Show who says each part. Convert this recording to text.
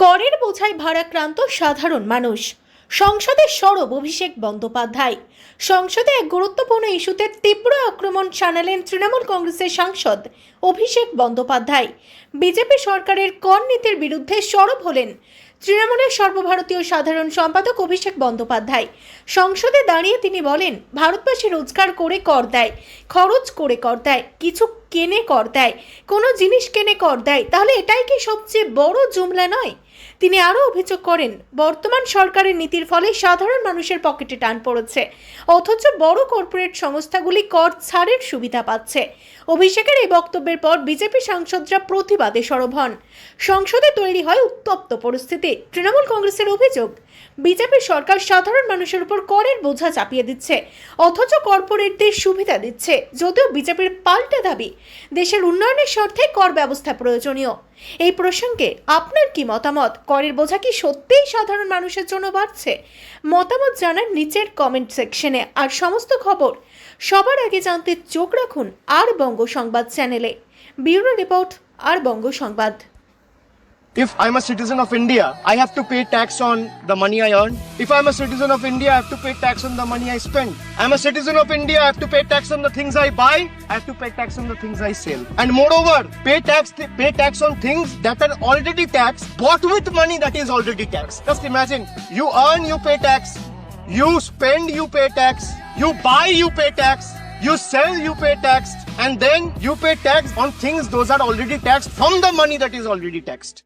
Speaker 1: করের বোঝায় ভারাক্রান্ত সাধারণ মানুষ। সংসদে সরব অভিষেক বন্দ্যোপাধ্যায়। সংসদে এক গুরুত্বপূর্ণ ইস্যুতে তীব্র আক্রমণ শানালেন তৃণমূল কংগ্রেসের সাংসদ অভিষেক বন্দ্যোপাধ্যায়। বিজেপি সরকারের কর নীতির বিরুদ্ধে সরব হলেন তৃণমূলের সর্বভারতীয় সাধারণ সম্পাদক অভিষেক বন্দ্যোপাধ্যায়। সংসদে দাঁড়িয়ে তিনি বলেন, ভারতবাসী রোজগার করে কর দেয়, খরচ করে কর দেয়, কিছু কেনে কর দেয়, কোনো জিনিস কেনে কর দেয়, তাহলে এটাই কি সবচেয়ে বড় জুমলা নয়? তিনি আরও অভিযোগ করেন, বর্তমান সরকারের নীতির ফলে সাধারণ মানুষের পকেটে টান পড়েছে, অথচ বড় কর্পোরেট সংস্থাগুলি কর ছাড়ের সুবিধা পাচ্ছে। অভিষেকের এই বক্তব্যের পর বিজেপি সাংসদরা প্রতিবাদে সরব হন। সংসদে তৈরি হয় উত্তপ্ত পরিস্থিতি। তৃণমূল কংগ্রেসের অভিযোগ, বিজেপি সরকার সাধারণ মানুষের উপর করের বোঝা চাপিয়ে দিচ্ছে, অথচ কর্পোরেটদের সুবিধা দিচ্ছে। যদিও বিজেপির পাল্টা দাবি, দেশের উন্নয়নের স্বার্থে কর ব্যবস্থা প্রয়োজনীয়। এই প্রসঙ্গে আপনার কি মতামত? করের বোঝা কি সত্যিই সাধারণ মানুষের জন্য বাড়ছে? মতামত জানান নিচের কমেন্ট সেকশনে। আর সমস্ত খবর সবার আগে জানতে চোখ রাখুন আর বঙ্গ সংবাদ চ্যানেলে। ব্যুরো রিপোর্ট, আর বঙ্গ সংবাদ।
Speaker 2: If I'm a citizen of India, I have to pay tax on the money I earn. If I'm a citizen of India, I have to pay tax on the money I spend. I'm a citizen of India, I have to pay tax on the things I buy. I have to pay tax on the things I sell. And moreover, pay tax on things that are already taxed, bought with money that is already taxed. Just imagine, you earn, you pay tax. You spend, you pay tax. You buy, you pay tax. You sell, you pay tax. And then you pay tax on things those are already taxed from the money that is already taxed.